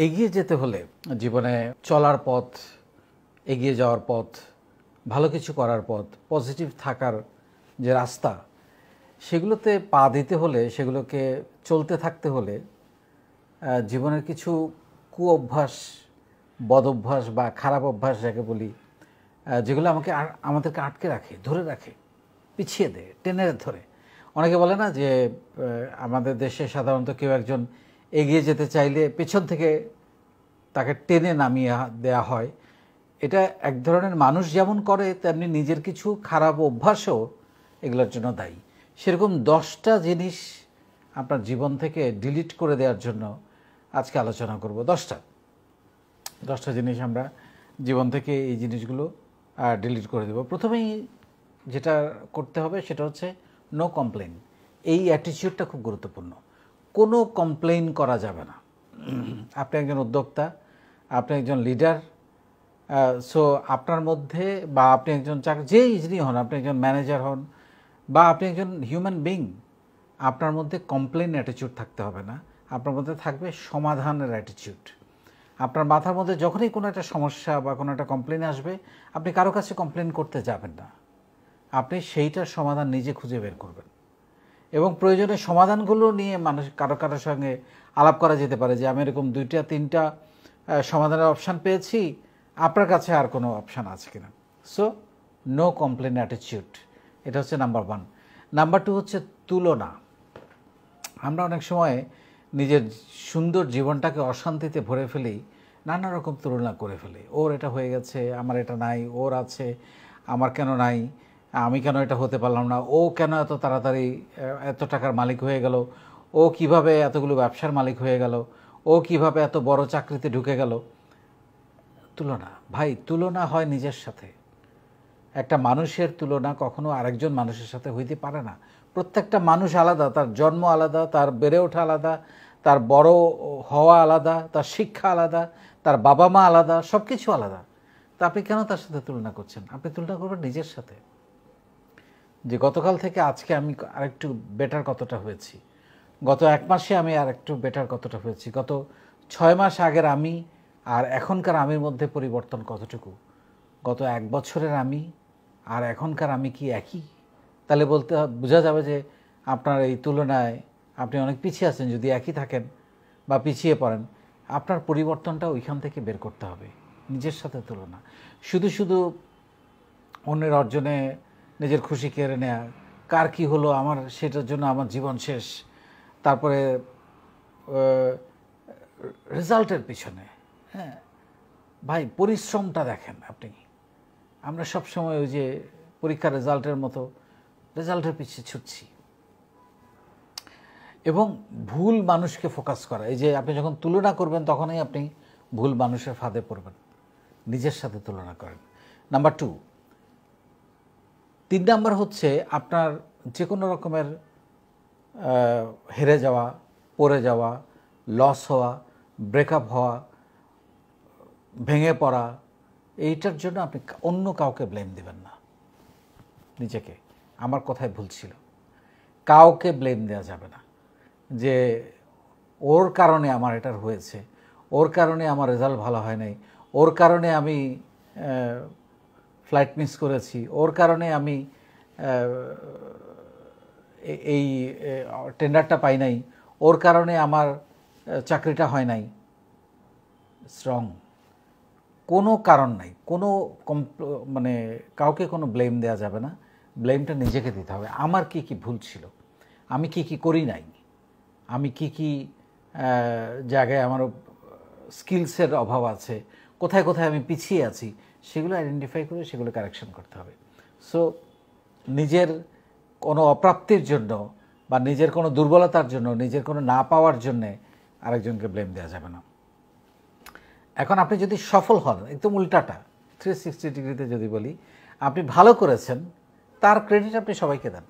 এগিয়ে যেতে হলে জীবনে চলার পথ, এগিয়ে যাওয়ার পথ, ভালো কিছু করার পথ, পজিটিভ থাকার যে রাস্তা, সেগুলোতে পা দিতে হলে, সেগুলোকে চলতে থাকতে হলে জীবনের কিছু কুঅভ্যাস, বদঅভ্যাস বা খারাপ অভ্যাস যাকে বলি, যেগুলো আমাদেরকে আটকে রাখে, ধরে রাখে, পিছিয়ে দেয়, টেনে ধরে। অনেকে বলে না যে আমাদের দেশে সাধারণত কেউ একজন এগিয়ে যেতে চাইলে পেছন থেকে তাকে টেনে নামিয়ে দেয়া হয়। এটা এক ধরনের মানুষ যেমন করে, তেমনি নিজের কিছু খারাপ অভ্যাসও এগুলোর জন্য দায়ী। সেরকম 10টা জিনিস আপনার জীবন থেকে ডিলিট করে দেওয়ার জন্য আজকে আলোচনা করব। 10টা জিনিস আমরা জীবন থেকে এই জিনিসগুলো ডিলিট করে দেব। প্রথমেই যেটা করতে হবে সেটা হচ্ছে নো কমপ্লেন। এই অ্যাটিটিউডটা খুব গুরুত্বপূর্ণ। কোনো কমপ্লেন করা যাবে না। আপনি একজন উদ্যোক্তা, আপনি একজন লিডার, সো আপনার মধ্যে, বা আপনি একজন যেই যিনি হন, আপনি একজন ম্যানেজার হন বা আপনি একজন হিউম্যান বিং, আপনার মধ্যে কমপ্লেন অ্যাটিটিউড থাকতে হবে না। আপনার মধ্যে থাকবে সমাধানের অ্যাটিটিউড। আপনার মাথার মধ্যে যখনই কোনো একটা সমস্যা বা কোনো একটা কমপ্লেন আসবে, আপনি কারো কাছে কমপ্লেন করতে যাবেন না। আপনি সেইটার সমাধান নিজে খুঁজে বের করবেন এবং প্রয়োজনে সমাধানগুলো নিয়ে কারোর সঙ্গে আলাপ করা যেতে পারে যে আমি এরকম 2-3টা সমাধানের অপশান পেয়েছি, আপনার কাছে আর কোনো অপশান আছে কিনা। সো নো কমপ্লেন অ্যাটিটিউড, এটা হচ্ছে নাম্বার 1। নাম্বার 2 হচ্ছে তুলনা। আমরা অনেক সময় নিজের সুন্দর জীবনটাকে অশান্তিতে ভরে ফেলি, নানা রকম তুলনা করে ফেলি। ওর এটা হয়ে গেছে, আমার এটা নাই, ওর আছে, আমার কেন নাই, আমি কেন এটা হতে পারলাম না, ও কেন এত তাড়াতাড়ি এত টাকার মালিক হয়ে গেল, ও কিভাবে এতগুলো ব্যবসার মালিক হয়ে গেল, ও কিভাবে এত বড় চাকরিতে ঢুকে গেল। তুলনা, ভাই, তুলনা হয় নিজের সাথে। একটা মানুষের তুলনা কখনো আরেকজন মানুষের সাথে হইতে পারে না। প্রত্যেকটা মানুষ আলাদা, তার জন্ম আলাদা, তার বেড়ে ওঠা আলাদা, তার বড় হওয়া আলাদা, তার শিক্ষা আলাদা, তার বাবা মা আলাদা, সব কিছু আলাদা। তা আপনি কেন তার সাথে তুলনা করছেন? আপনি তুলনা করবেন নিজের সাথে, যে গতকাল থেকে আজকে আমি আরেকটু বেটার কতটা হয়েছি, গত 1 মাসে আমি আরেকটু বেটার কতটা হয়েছি, গত 6 মাস আগের আমি আর এখনকার আমির মধ্যে পরিবর্তন কতটুকু, গত 1 বছরের আমি আর এখনকার আমি কি একই? তাহলে বোঝা যাবে যে আপনার এই তুলনায় আপনি অনেক পিছিয়ে আছেন। যদি একই থাকেন বা পিছিয়ে পড়েন, আপনার পরিবর্তনটা ওইখান থেকে বের করতে হবে, নিজের সাথে তুলনা। শুধু অন্যের অর্জনে নিজের খুশি কেড়ে নেয়া, কার কি হলো আমার সেটার জন্য আমার জীবন শেষ, তারপরে রেজাল্টের পিছনে। হ্যাঁ ভাই, পরিশ্রমটা দেখেন আপনি। আমরা সবসময় ওই যে পরীক্ষার রেজাল্টের মতো রেজাল্টের পিছিয়ে ছুটছি এবং ভুল মানুষকে ফোকাস করা। এই যে আপনি যখন তুলনা করবেন তখনই আপনি ভুল মানুষের ফাঁদে পড়বেন। নিজের সাথে তুলনা করেন। নাম্বার 2। 3 নাম্বার হচ্ছে আপনার যে কোনো রকমের হেরে যাওয়া, পড়ে যাওয়া, লস হওয়া, ব্রেকআপ হওয়া, ভেঙে পড়া, এইটার জন্য আপনি অন্য কাউকে ব্লেম দেবেন না, নিজেকে। আমার কথায় ভুল ছিল, কাউকে ব্লেম দেওয়া যাবে না যে ওর কারণে আমার এটার হয়েছে, ওর কারণে আমার রেজাল্ট ভালো হয় নাই, ওর কারণে আমি ফ্লাইট মিস করেছি, ওর কারণে আমি এই টেন্ডারটা পাই নাই, ওর কারণে আমার চাকরিটা হয় নাই। স্ট্রং, কোনো কারণ নাই, কোনো মানে কাউকে কোনো ব্লেম দেওয়া যাবে না। ব্লেমটা নিজেকে দিতে হবে। আমার কি কি ভুল ছিল, আমি কি কি করি নাই, আমি কি কি জায়গায় আমার স্কিলসের অভাব আছে, কোথায় কোথায় আমি পিছিয়ে আছি, সেগুলো আইডেন্টিফাই করে সেগুলো কারেকশন করতে হবে। সো নিজের কোনো অপ্রাপ্তির জন্য বা নিজের কোনো দুর্বলতার জন্য, নিজের কোনো না পাওয়ার জন্যে আরেকজনকে ব্লেম দেওয়া যাবে না। এখন আপনি যদি সফল হন, একদম উল্টাটা, 360 ডিগ্রিতে যদি বলি, আপনি ভালো করেছেন, তার ক্রেডিট আপনি সবাইকে দেন।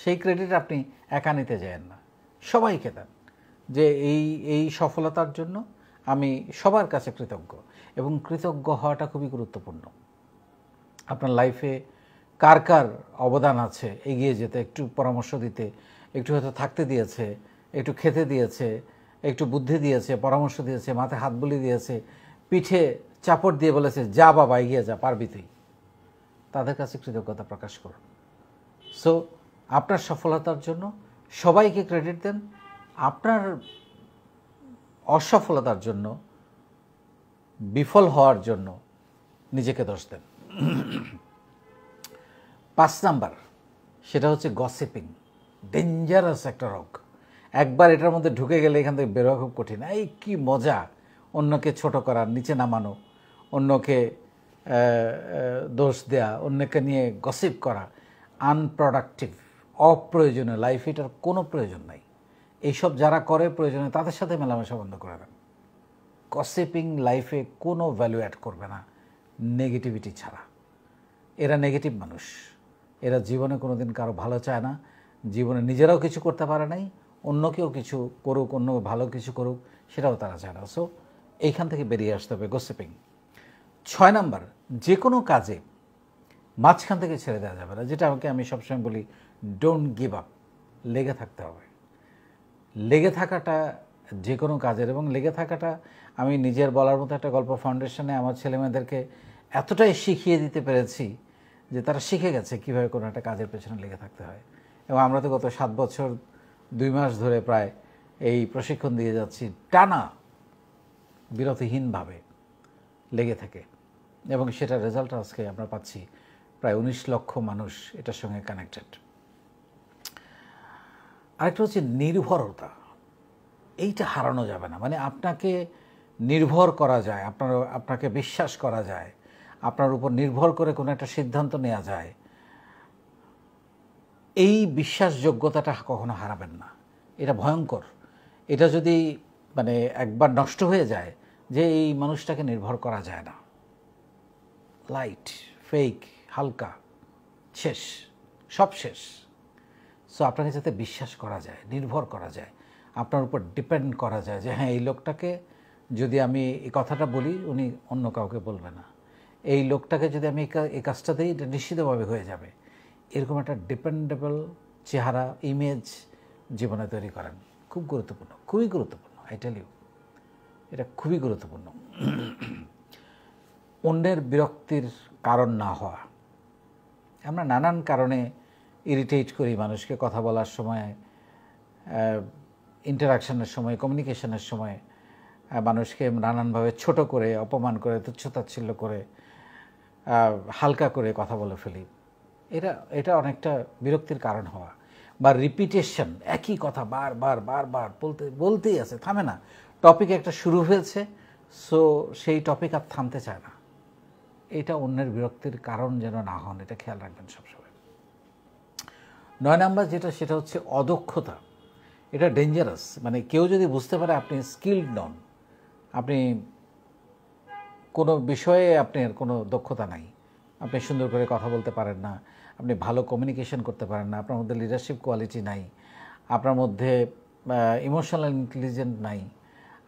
সেই ক্রেডিট আপনি একা নিতে যান না, সবাইকে দেন যে এই সফলতার জন্য আমি সবার কাছে কৃতজ্ঞ। এবং কৃতজ্ঞ হওয়াটা খুবই গুরুত্বপূর্ণ। আপনার লাইফে কার কার অবদান আছে এগিয়ে যেতে, একটু পরামর্শ দিতে, একটু হয়তো থাকতে দিয়েছে, একটু খেতে দিয়েছে, একটু বুদ্ধি দিয়েছে, পরামর্শ দিয়েছে, মাথায় হাত বুলিয়ে দিয়েছে, পিঠে চাপড় দিয়ে বলেছে যা বাবা এগিয়ে যা, পারবি তুই, তাদের কাছে কৃতজ্ঞতা প্রকাশ করুন। সো আপনার সফলতার জন্য সবাইকে ক্রেডিট দেন, আপনার অসফলতার জন্য, বিফল হওয়ার জন্য নিজেকে দোষ দেন। 5 নাম্বার, সেটা হচ্ছে গসিপিং। ডেঞ্জারাস একটা রোগ। একবার এটার মধ্যে ঢুকে গেলে এখান থেকে বেরোয়া খুব কঠিন। এই কি মজা অন্যকে ছোট করা, নিচে নামানো, অন্যকে দোষ দেয়া, অন্যকে নিয়ে গসিপ করা, আনপ্রোডাক্টিভ, অপ্রয়োজনীয় লাইফ, এটার কোনো প্রয়োজন নাই। এইসব যারা করে প্রয়োজনে তাদের সাথে মেলামেশা বন্ধ করে দেন। গসিপিং লাইফে কোনো ভ্যালু অ্যাড করবে না নেগেটিভিটি ছাড়া। এরা নেগেটিভ মানুষ, এরা জীবনে কোনো দিন কারো ভালো চায় না, জীবনে নিজেরাও কিছু করতে পারে নাই, অন্য কেউ কিছু করুক, অন্য ভালো কিছু করুক, সেটাও তারা চায় না। সো এইখান থেকে বেরিয়ে আসতে হবে গসিপিং। 6 নাম্বার, যে কোনো কাজে মাঝখান থেকে ছেড়ে দেওয়া যাবে না, যেটা আমি সবসময় বলি ডোন্ট গিভ আপ। লেগে থাকতে হবে। লেগে থাকাটা যে কোনো কাজের, এবং লেগে থাকাটা আমি নিজের বলার মতো একটা গল্প ফাউন্ডেশনে আমার ছেলেমেয়েদেরকে এতটাই শিখিয়ে দিতে পেরেছি যে তারা শিখে গেছে কীভাবে কোনো একটা কাজের পেছনে লেগে থাকতে হয়। এবং আমরা তো গত 7 বছর 2 মাস ধরে প্রায় এই প্রশিক্ষণ দিয়ে যাচ্ছি টানা বিরতিহীনভাবে লেগে থাকে, এবং সেটার রেজাল্ট আজকে আমরা পাচ্ছি। প্রায় 19 লক্ষ মানুষ এটার সঙ্গে কানেক্টেড। আরেকটা হচ্ছে নির্ভরতা। এইটা হারানো যাবে না। মানে আপনাকে নির্ভর করা যায়, আপনাকে বিশ্বাস করা যায়, আপনার উপর নির্ভর করে কোনো একটা সিদ্ধান্ত নেওয়া যায়, এই বিশ্বাসযোগ্যতাটা কখনো হারাবেন না। এটা ভয়ঙ্কর। এটা যদি মানে একবার নষ্ট হয়ে যায় যে এই মানুষটাকে নির্ভর করা যায় না, লাইট, ফেক, হালকা, শেষ, সব শেষ। সো আপনাকে যাতে বিশ্বাস করা যায়, নির্ভর করা যায়, আপনার উপর ডিপেন্ড করা যায় যে হ্যাঁ এই লোকটাকে যদি আমি এই কথাটা বলি উনি অন্য কাউকে বলবে না, এই লোকটাকে যদি আমি এই কাজটা দিই এটা নিশ্চিতভাবে হয়ে যাবে, এরকম একটা ডিপেন্ডেবল চেহারা, ইমেজ জীবনে তৈরি করেন। খুব গুরুত্বপূর্ণ, খুবই গুরুত্বপূর্ণ। আই টেল ইউ, এটা খুবই গুরুত্বপূর্ণ। অন্যের বিরক্তির কারণ না হওয়া। আমরা নানান কারণে ইরিটেট করি মানুষকে, কথা বলার সময়, ইন্টারাকশনের সময়, কমিউনিকেশনের সময় মানুষকে নানানভাবে ছোট করে, অপমান করে, তুচ্ছতাচ্ছিল্য করে, হালকা করে কথা বলে ফেলি। এটা অনেকটা বিরক্তির কারণ হওয়া। বা রিপিটেশন, একই কথা বারবার বলতেই আছে, থামে না। টপিক একটা শুরু হয়েছে, সো সেই টপিক আর থামতে চায় না। এটা অন্যের বিরক্তির কারণ যেন না হন, এটা খেয়াল রাখবেন সবসময়। 9 নাম্বার যেটা, সেটা হচ্ছে অদক্ষতা। এটা ডেঞ্জারাস। মানে কেউ যদি বুঝতে পারে আপনি স্কিলড নন, আপনি কোনো বিষয়ে আপনার কোনো দক্ষতা নাই, আপনি সুন্দর করে কথা বলতে পারেন না, আপনি ভালো কমিউনিকেশন করতে পারেন না, আপনার মধ্যে লিডারশিপ কোয়ালিটি নাই, আপনার মধ্যে ইমোশনাল ইন্টেলিজেন্ট নাই,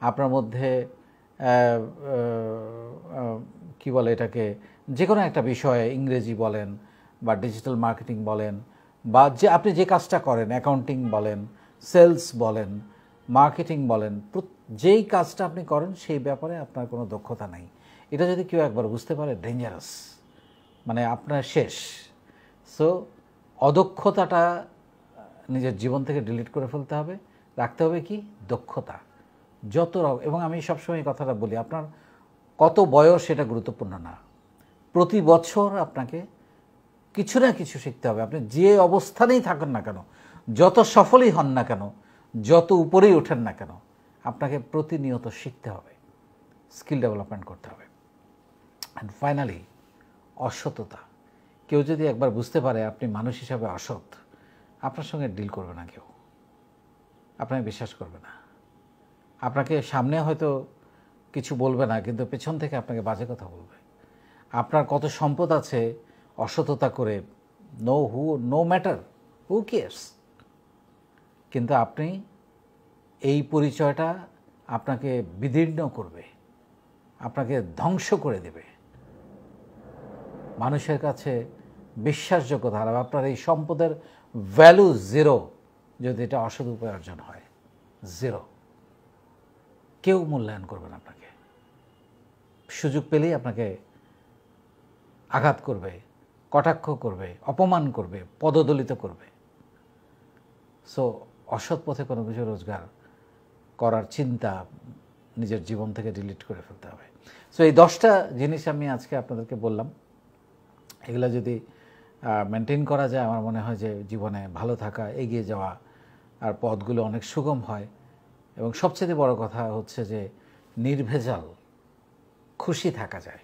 আপনার মধ্যে কি বলে এটাকে, যে কোনো একটা বিষয়ে ইংরেজি বলেন বা ডিজিটাল মার্কেটিং বলেন, বা যে আপনি যে কাজটা করেন, অ্যাকাউন্টিং বলেন, সেলস বলেন, মার্কেটিং বলেন, যেই কাজটা আপনি করেন সেই ব্যাপারে আপনার কোনো দক্ষতা নাই, এটা যদি কেউ একবার বুঝতে পারে, ডেঞ্জারাস, মানে আপনার শেষ। সো অদক্ষতাটা নিজের জীবন থেকে ডিলিট করে ফেলতে হবে। রাখতে হবে কি, দক্ষতা। এবং আমি সবসময় এই কথাটা বলি, আপনার কত বয়স সেটা গুরুত্বপূর্ণ না, প্রতি বছর আপনাকে কিছু না কিছু শিখতে হবে। আপনি যে অবস্থানেই থাকেন না কেন, যত সফলই হন না কেন, যত উপরেই ওঠেন না কেন, আপনাকে প্রতিনিয়ত শিখতে হবে, স্কিল ডেভেলপমেন্ট করতে হবে। অ্যান্ড ফাইনালি অসততা। কেউ যদি একবার বুঝতে পারে আপনি মানুষ হিসাবে অসৎ, আপনার সঙ্গে ডিল করবে না কেউ, আপনাকে বিশ্বাস করবে না। আপনাকে সামনে হয়তো কিছু বলবে না, কিন্তু পেছন থেকে আপনাকে বাজে কথা বলবে। আপনার কত সম্পদ আছে, অসততা করে, নো ম্যাটার, হু কেয়ার্স। কিন্তু আপনি এই পরিচয়টা আপনাকে বিদীর্ণ করবে, আপনাকে ধ্বংস করে দেবে, মানুষের কাছে বিশ্বাসযোগ্যতা হারাবে। আপনার এই সম্পদের ভ্যালু জিরো যদি এটা অসৎ উপায়ে অর্জন হয়, জিরো। কেউ মূল্যায়ন করবে না আপনাকে, সুযোগ পেলেই আপনাকে আঘাত করবে, কটাক্ষ করবে, অপমান করবে, পদদলিত করবে। সো অসৎ পথে কোনো কিছু রোজগার করার চিন্তা নিজের জীবন থেকে ডিলিট করে ফেলতে হবে। সো এই 10টা জিনিস আমি আজকে আপনাদেরকে বললাম, এগুলো যদি মেনটেন করা যায় আমার মনে হয় যে জীবনে ভালো থাকা, এগিয়ে যাওয়া আর পথগুলো অনেক সুগম হয়। এবং সবচেয়ে বড় কথা হচ্ছে যে নির্ভেজাল খুশি থাকা যায়।